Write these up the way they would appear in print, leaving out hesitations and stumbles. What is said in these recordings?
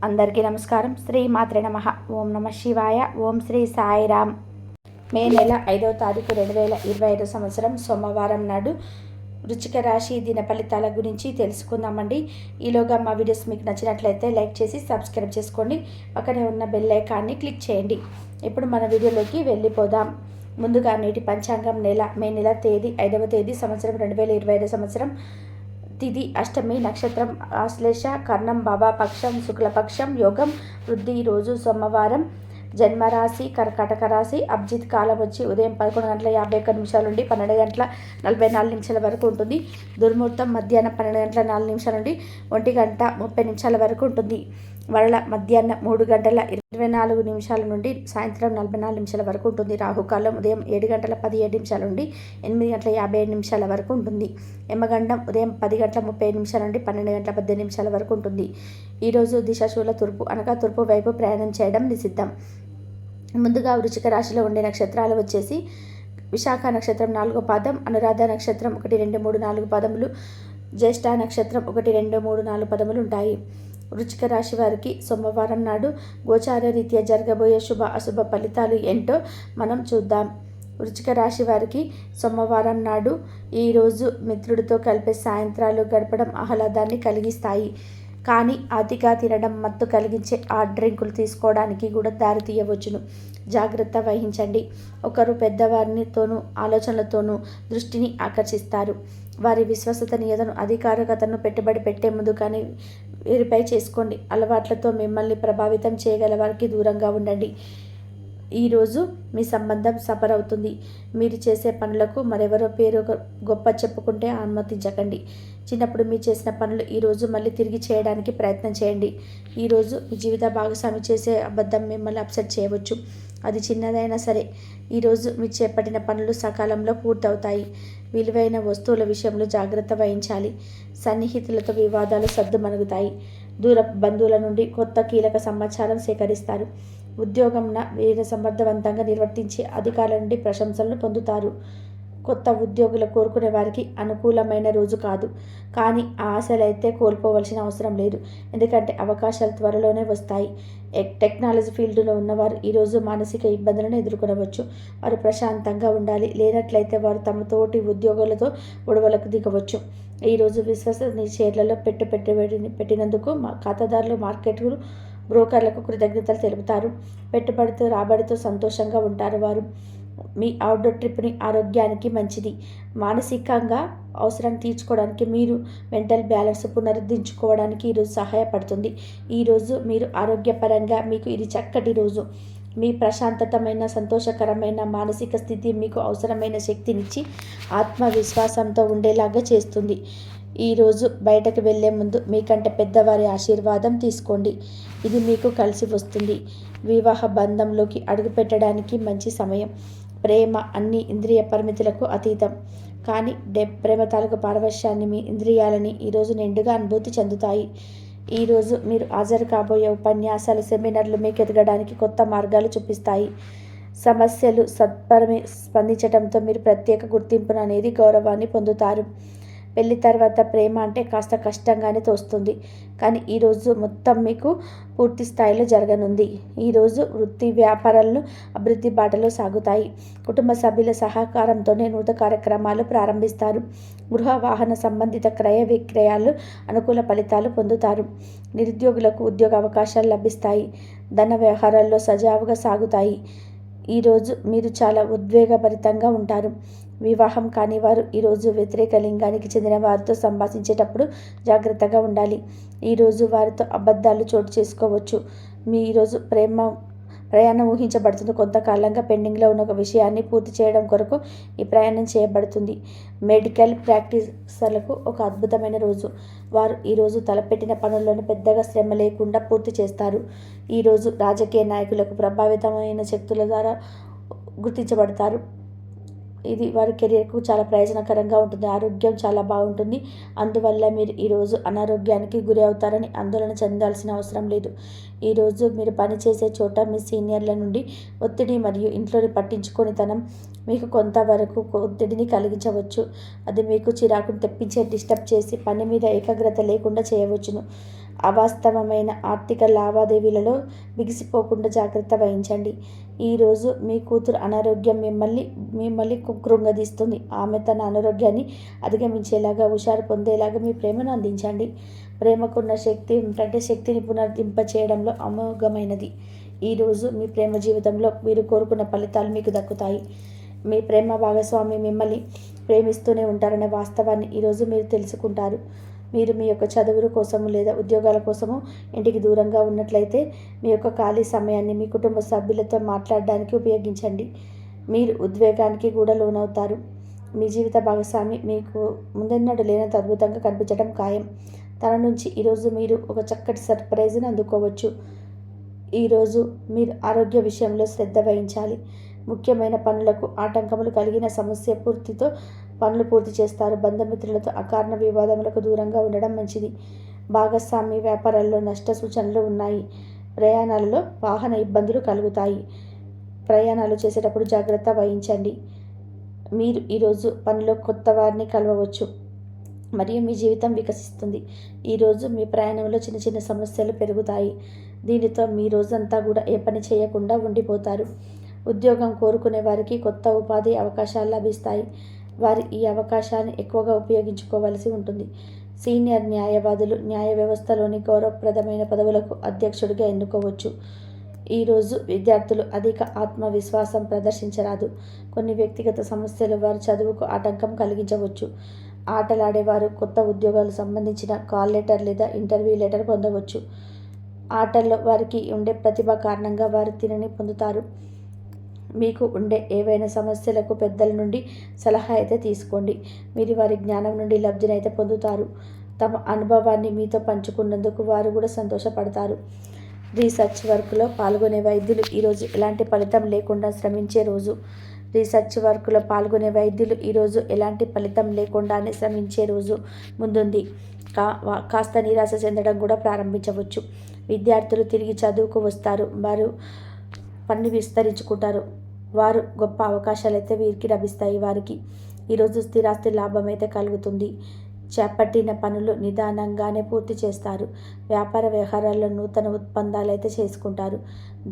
అందరికీ నమస్కారం. శ్రీ మాత్రే నమః. ఓం నమ శివాయ. ఓం శ్రీ సాయిరామ్. మే నెల 5వ తారీఖు 2025 సంవత్సరం సోమవారం నాడు వృశ్చిక రాశి దిన ఫలితాల గురించి తెలుసుకుందామండి. ఈలోగా మా వీడియోస్ మీకు నచ్చినట్లయితే లైక్ చేసి సబ్స్క్రైబ్ చేసుకోండి. పక్కనే ఉన్న బెల్ ఐకాన్ని క్లిక్ చేయండి. ఇప్పుడు మన వీడియోలోకి వెళ్ళిపోదాం. ముందుగా నేటి పంచాంగం మే నెల తేదీ 5వ తేదీ సంవత్సరం 2025 సంవత్సరం. తిథి అష్టమి, నక్షత్రం ఆశ్లేష, కర్ణం బాబా పక్షం, శుక్లపక్షం, యోగం వృద్ధి. రోజు సోమవారం. జన్మరాశి కర్కాటక రాశి. అభిజిత్ కాలం వచ్చి ఉదయం 11:51 నుండి 12:44 వరకు ఉంటుంది. దుర్ముహూర్తం మధ్యాహ్నం 12:04 నుండి 1:30 వరకు ఉంటుంది. మరల మధ్యాహ్నం 3:24 నుండి సాయంత్రం 44 వరకు ఉంటుంది. రాహుకాలం ఉదయం 7:17 నుండి 8:57 వరకు ఉంటుంది. యమగండం ఉదయం 10:30 నుండి 12:18 వరకు ఉంటుంది. ఈరోజు దిశాశూల తూర్పు అనగా తూర్పు వైపు ప్రయాణం చేయడం నిషిద్ధం. ముందుగా వృశ్చిక రాశిలో ఉండే నక్షత్రాలు వచ్చేసి విశాఖ నక్షత్రం 4వ పాదం, అనురాధ నక్షత్రం 1, 2, 3, 4 పదములు, జ్యేష్ఠ నక్షత్రం 1, 2, 3, 4 పదములు ఉంటాయి. వృశ్చిక రాశి వారికి సోమవారం నాడు గోచార రీత్యా జరగబోయే శుభ అశుభ ఫలితాలు ఏంటో మనం చూద్దాం. వృశ్చిక రాశి వారికి సోమవారం నాడు ఈరోజు మిత్రుడితో కలిపే సాయంత్రాలు గడపడం ఆహ్లాదాన్ని కలిగిస్తాయి. కానీ అతిగా తినడం మత్తు కలిగించే ఆ డ్రింకులు తీసుకోవడానికి కూడా దారి తీయవచ్చును. జాగ్రత్త వహించండి. ఒకరు పెద్దవారితోనూ ఆలోచనలతోనూ దృష్టిని ఆకర్షిస్తారు. వారి విశ్వసనీయతను అధికారికతను పెట్టుబడి పెట్టే ముందు కానీ వెరిఫై చేసుకోండి. అలవాట్లతో మిమ్మల్ని ప్రభావితం చేయగల వారికి దూరంగా ఉండండి. ఈరోజు మీ సంబంధం సఫర్ అవుతుంది. మీరు చేసే పనులకు మరెవరో పేరు గొప్ప చెప్పుకుంటే అనుమతించకండి. చిన్నప్పుడు మీరు చేసిన పనులు ఈరోజు మళ్ళీ తిరిగి చేయడానికి ప్రయత్నం చేయండి. ఈరోజు మీ జీవిత భాగస్వామి చేసే అబద్ధం మిమ్మల్ని అప్సెట్ చేయవచ్చు. అది చిన్నదైనా సరే. ఈరోజు మీరు చేపట్టిన పనులు సకాలంలో పూర్తవుతాయి. విలువైన వస్తువుల విషయంలో జాగ్రత్త వహించాలి. సన్నిహితులతో వివాదాలు సద్దుమణుగుతాయి. దూర బంధువుల నుండి కొత్త కీలక సమాచారం సేకరిస్తారు. ఉద్యోగంన వీరు సమర్థవంతంగా నిర్వర్తించి అధికారుల నుండి ప్రశంసలను పొందుతారు. కొత్త ఉద్యోగులు కోరుకునే వారికి అనుకూలమైన రోజు కాదు. కానీ ఆ ఆశలైతే కోల్పోవలసిన అవసరం లేదు. ఎందుకంటే అవకాశాలు త్వరలోనే వస్తాయి. టెక్నాలజీ ఫీల్డ్లో ఉన్నవారు ఈరోజు మానసిక ఇబ్బందులను ఎదుర్కొనవచ్చు. వారు ప్రశాంతంగా ఉండాలి. లేనట్లయితే వారు తమ తోటి ఉద్యోగులతో గొడవలకు దిగవచ్చు. ఈరోజు విశ్వసనీయ షేర్లలో పెట్టినందుకు ఖాతాదారులు, మార్కెట్లు, బ్రోకర్లకు కృతజ్ఞతలు తెలుపుతారు. పెట్టుబడితో రాబడితో సంతోషంగా ఉంటారు. వారు మీ అవుట్డోర్ ట్రిప్ని ఆరోగ్యానికి మంచిది. మానసికంగా అవసరం తీర్చుకోవడానికి మీరు మెంటల్ బ్యాలెన్స్ పునరుద్ధరించుకోవడానికి ఈరోజు సహాయపడుతుంది. ఈరోజు మీరు ఆరోగ్యపరంగా మీకు ఇది చక్కటి రోజు. మీ ప్రశాంతతమైన సంతోషకరమైన మానసిక స్థితి మీకు అవసరమైన శక్తినిచ్చి ఆత్మవిశ్వాసంతో ఉండేలాగా చేస్తుంది. ఈరోజు బయటకు వెళ్ళే ముందు మీకంటే పెద్దవారి ఆశీర్వాదం తీసుకోండి. ఇది మీకు కలిసి వస్తుంది. వివాహ బంధంలోకి అడుగుపెట్టడానికి మంచి సమయం. ప్రేమ అన్ని ఇంద్రియ పరిమితులకు అతీతం. కానీ ప్రేమ తాలూకు పారవశ్యాన్ని మీ ఇంద్రియాలని ఈరోజు నిండుగా అనుభూతి చెందుతాయి. ఈరోజు మీరు హాజరు కాబోయే ఉపన్యాసాలు, సెమినార్లు మీకు ఎదగడానికి కొత్త మార్గాలు చూపిస్తాయి. సమస్యలు స్పందించడంతో మీరు ప్రత్యేక గుర్తింపును అనేది గౌరవాన్ని పొందుతారు. పెళ్లి తర్వాత ప్రేమ అంటే కాస్త కష్టంగానే తోస్తుంది. కానీ ఈరోజు మొత్తం మీకు పూర్తి స్థాయిలో జరగనుంది. ఈరోజు వృత్తి వ్యాపారాలను అభివృద్ధి బాటలో సాగుతాయి. కుటుంబ సభ్యుల సహకారంతోనే నూతన కార్యక్రమాలు ప్రారంభిస్తారు. గృహ వాహన సంబంధిత క్రయ విక్రయాలు అనుకూల ఫలితాలు పొందుతారు. నిరుద్యోగులకు ఉద్యోగ అవకాశాలు లభిస్తాయి. ధన వ్యవహారాల్లో సజావుగా సాగుతాయి. ఈరోజు మీరు చాలా ఉద్వేగభరితంగా ఉంటారు. వివాహం కాని వారు ఈరోజు వ్యతిరేక లింగానికి చెందిన వారితో సంభాషించేటప్పుడు జాగ్రత్తగా ఉండాలి. ఈరోజు వారితో అబద్ధాలు చోటు చేసుకోవచ్చు. మీ ఈరోజు ప్రయాణం ఊహించబడుతుంది. కొంతకాలంగా పెండింగ్లో ఉన్న ఒక విషయాన్ని పూర్తి చేయడం కొరకు ఈ ప్రయాణం చేయబడుతుంది. మెడికల్ ప్రాక్టీసర్లకు ఒక అద్భుతమైన రోజు. వారు ఈరోజు తలపెట్టిన పనులను పెద్దగా శ్రమ లేకుండా పూర్తి చేస్తారు. ఈరోజు రాజకీయ నాయకులకు ప్రభావితమైన శక్తుల ద్వారా గుర్తించబడతారు. ఇది వారి కెరియర్కు చాలా ప్రయోజనకరంగా ఉంటుంది. ఆరోగ్యం చాలా బాగుంటుంది. అందువల్ల మీరు ఈరోజు అనారోగ్యానికి గురి అవుతారని ఆందోళన చెందాల్సిన అవసరం లేదు. ఈరోజు మీరు పనిచేసే చోట మీ సీనియర్ల నుండి ఒత్తిడి మరియు ఇంట్లోని పట్టించుకోనితనం మీకు కొంతవరకు ఒత్తిడిని కలిగించవచ్చు. అది మీకు చిరాకును తెప్పించే డిస్టర్బ్ చేసి పని మీద ఏకాగ్రత లేకుండా చేయవచ్చును. అవాస్తవమైన ఆర్థిక లావాదేవీలలో బిగిసిపోకుండా జాగ్రత్త వహించండి. ఈరోజు మీ కూతురు అనారోగ్యం మిమ్మల్ని కృంగదీస్తుంది. ఆమె తన అనారోగ్యాన్ని అధిగమించేలాగా, హుషారు పొందేలాగా మీ ప్రేమను అందించండి. ప్రేమకున్న శక్తి ఏంటంటే శక్తిని పునర్దింప చేయడంలో అమోఘమైనది. ఈరోజు మీ ప్రేమ జీవితంలో మీరు కోరుకున్న ఫలితాలు మీకు దక్కుతాయి. మీ ప్రేమ భాగస్వామి మిమ్మల్ని ప్రేమిస్తూనే ఉంటారనే వాస్తవాన్ని ఈరోజు మీరు తెలుసుకుంటారు. మీరు మీ యొక్క చదువుల కోసము లేదా ఉద్యోగాల కోసము ఇంటికి దూరంగా ఉన్నట్లయితే మీ యొక్క ఖాళీ సమయాన్ని మీ కుటుంబ సభ్యులతో మాట్లాడడానికి ఉపయోగించండి. మీరు ఉద్వేగానికి కూడా లోనవుతారు. మీ జీవిత భాగస్వామి మీకు ముందెన్నడూ లేనంత అద్భుతంగా కనిపించడం ఖాయం. తన నుంచి ఈరోజు మీరు ఒక చక్కటి సర్ప్రైజ్ని అందుకోవచ్చు. ఈరోజు మీరు ఆరోగ్య విషయంలో శ్రద్ధ వహించాలి. ముఖ్యమైన పనులకు ఆటంకములు కలిగిన సమస్య పూర్తితో పనులు పూర్తి చేస్తారు. బంధుమిత్రులతో అకారణ వివాదములకు దూరంగా ఉండడం మంచిది. భాగస్వామి వ్యాపారాల్లో నష్ట సూచనలు ఉన్నాయి. ప్రయాణాలలో వాహన ఇబ్బందులు కలుగుతాయి. ప్రయాణాలు చేసేటప్పుడు జాగ్రత్త వహించండి. మీరు ఈరోజు పనిలో కొత్త వారిని కలవవచ్చు మరియు మీ జీవితం వికసిస్తుంది. ఈరోజు మీ ప్రయాణంలో చిన్న చిన్న సమస్యలు పెరుగుతాయి. దీనితో మీ రోజంతా కూడా ఏ పని చేయకుండా ఉండిపోతారు. ఉద్యోగం కోరుకునే వారికి కొత్త ఉపాధి అవకాశాలు లభిస్తాయి. వారు ఈ అవకాశాన్ని ఎక్కువగా ఉపయోగించుకోవాల్సి ఉంటుంది. సీనియర్ న్యాయవాదులు న్యాయ వ్యవస్థలోని గౌరవప్రదమైన పదవులకు అధ్యక్షుడిగా ఎన్నుకోవచ్చు. ఈరోజు విద్యార్థులు అధిక ఆత్మవిశ్వాసం ప్రదర్శించరాదు. కొన్ని వ్యక్తిగత సమస్యలు వారి చదువుకు ఆటంకం కలిగించవచ్చు. ఆటలాడేవారు కొత్త ఉద్యోగాలు సంబంధించిన కాల్ లెటర్ లేదా ఇంటర్వ్యూ లెటర్ పొందవచ్చు. ఆటల్లో వారికి ఉండే ప్రతిభ కారణంగా వారు తిరిగి పొందుతారు. మీకు ఉండే ఏవైనా సమస్యలకు పెద్దల నుండి సలహా అయితే తీసుకోండి. మీరు వారి జ్ఞానం నుండి లబ్ధినైతే పొందుతారు. తమ అనుభవాన్ని మీతో పంచుకున్నందుకు వారు కూడా సంతోషపడతారు. రీసెర్చ్ వర్క్లో పాల్గొనే వైద్యులు ఈరోజు ఎలాంటి ఫలితం లేకుండా శ్రమించే రోజు. ఈరోజు ఎలాంటి ఫలితం లేకుండానే శ్రమించే రోజు ముందుంది. కాస్త నిరాశ చెందడం కూడా ప్రారంభించవచ్చు. విద్యార్థులు తిరిగి చదువుకు వస్తారు. వారు పని విస్తరించుకుంటారు. వారు గొప్ప అవకాశాలు అయితే వీరికి లభిస్తాయి. వారికి ఈరోజు స్థిరాస్తి లాభం అయితే కలుగుతుంది. చేపట్టిన పనులు నిదానంగానే పూర్తి చేస్తారు. వ్యాపార వ్యవహారాల్లో నూతన ఒప్పందాలు అయితే చేసుకుంటారు.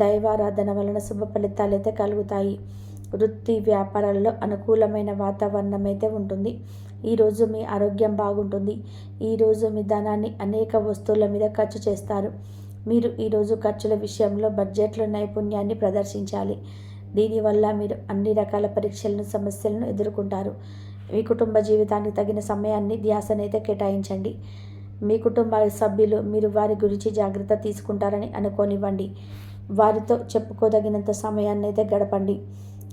దైవారాధన వలన శుభ ఫలితాలు అయితే కలుగుతాయి. వృత్తి వ్యాపారాలలో అనుకూలమైన వాతావరణం అయితే ఉంటుంది. ఈరోజు మీ ఆరోగ్యం బాగుంటుంది. ఈరోజు మీ ధనాన్ని అనేక వస్తువుల మీద ఖర్చు చేస్తారు. మీరు ఈరోజు ఖర్చుల విషయంలో బడ్జెట్లో నైపుణ్యాన్ని ప్రదర్శించాలి. దీనివల్ల మీరు అన్ని రకాల పరీక్షలను సమస్యలను ఎదుర్కొంటారు. మీ కుటుంబ జీవితానికి తగిన సమయాన్ని ధ్యాసనైతే కేటాయించండి. మీ కుటుంబ సభ్యులు మీరు వారి గురించి జాగ్రత్త తీసుకుంటారని అనుకోనివ్వండి. వారితో చెప్పుకోదగినంత సమయాన్ని అయితే గడపండి.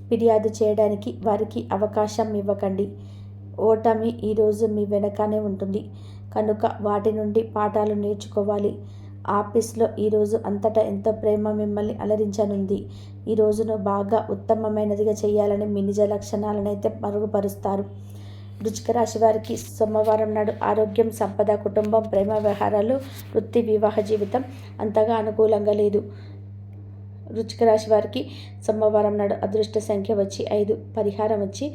ఫిర్యాదు చేయడానికి వారికి అవకాశం ఇవ్వకండి. ఓటమి ఈరోజు మీ వెనకానే ఉంటుంది కనుక వాటి నుండి పాఠాలు నేర్చుకోవాలి. ఆఫీస్లో ఈరోజు అంతటా ఎంతో ప్రేమ మిమ్మల్ని అలరించనుంది. ఈ రోజును బాగా ఉత్తమమైనదిగా చేయాలని మీ నిజ లక్షణాలను అయితే మరుగుపరుస్తారు. వృశ్చిక రాశి వారికి సోమవారం నాడు ఆరోగ్యం, సంపద, కుటుంబం, ప్రేమ వ్యవహారాలు, వృత్తి, వివాహ జీవితం అంతగా అనుకూలంగా లేదు. వృశ్చిక రాశి వారికి సోమవారం నాడు అదృష్ట సంఖ్య వచ్చి 5. పరిహారం వచ్చి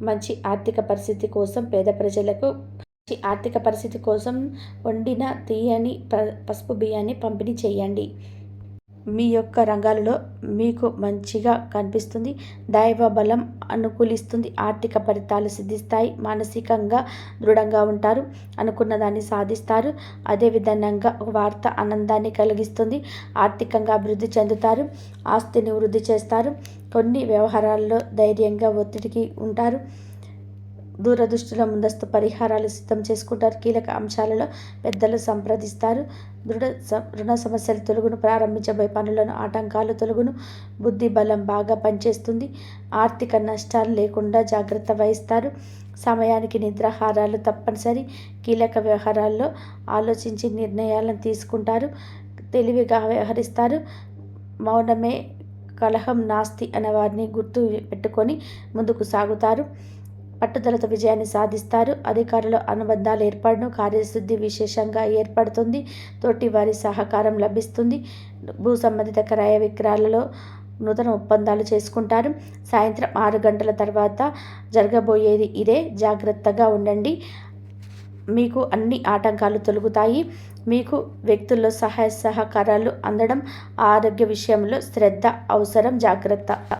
మంచి ఆర్థిక పరిస్థితి కోసం పేద ప్రజలకు వండిన తీయని పసుపు బియ్యాన్ని పంపిణీ చేయండి. మీ యొక్క రంగాలలో మీకు మంచిగా కనిపిస్తుంది. దైవ బలం అనుకూలిస్తుంది. ఆర్థిక ఫలితాలు సిద్ధిస్తాయి. మానసికంగా దృఢంగా ఉంటారు. అనుకున్న దాన్ని సాధిస్తారు. అదేవిధంగా ఒక వార్త ఆనందాన్ని కలిగిస్తుంది. ఆర్థికంగా అభివృద్ధి చెందుతారు. ఆస్తిని వృద్ధి చేస్తారు. కొన్ని వ్యవహారాల్లో ధైర్యంగా ఒత్తిడికి ఉంటారు. దూరదృష్టిలో ముందస్తు పరిహారాలు సిద్ధం చేసుకుంటారు. కీలక అంశాలలో పెద్దలు సంప్రదిస్తారు. రుణ సమస్యలు తొలగును. ప్రారంభించబోయే పనులను ఆటంకాలు తొలగును. బుద్ధి బలం బాగా పనిచేస్తుంది. ఆర్థిక నష్టాలు లేకుండా జాగ్రత్త వహిస్తారు. సమయానికి నిద్రాహారాలు తప్పనిసరి. కీలక వ్యవహారాల్లో ఆలోచించి నిర్ణయాలను తీసుకుంటారు. తెలివిగా వ్యవహరిస్తారు. మౌనమే కలహం నాస్తి అనే వారిని గుర్తు పెట్టుకొని ముందుకు సాగుతారు. పట్టుదలతో విజయాన్ని సాధిస్తారు. అధికారుల అనుబంధాలు ఏర్పడను. కార్యసిద్ధి విశేషంగా ఏర్పడుతుంది. తోటి వారి సహకారం లభిస్తుంది. భూ సంబంధిత క్రయ విక్రయాలలో నూతన ఒప్పందాలు చేసుకుంటారు. సాయంత్రం 6 గంటల తర్వాత జరగబోయేది ఇదే. జాగ్రత్తగా ఉండండి. మీకు అన్ని ఆటంకాలు తొలగుతాయి. మీకు వ్యక్తుల్లో సహాయ సహకారాలు అందడం, ఆరోగ్య విషయంలో శ్రద్ధ అవసరం, జాగ్రత్త.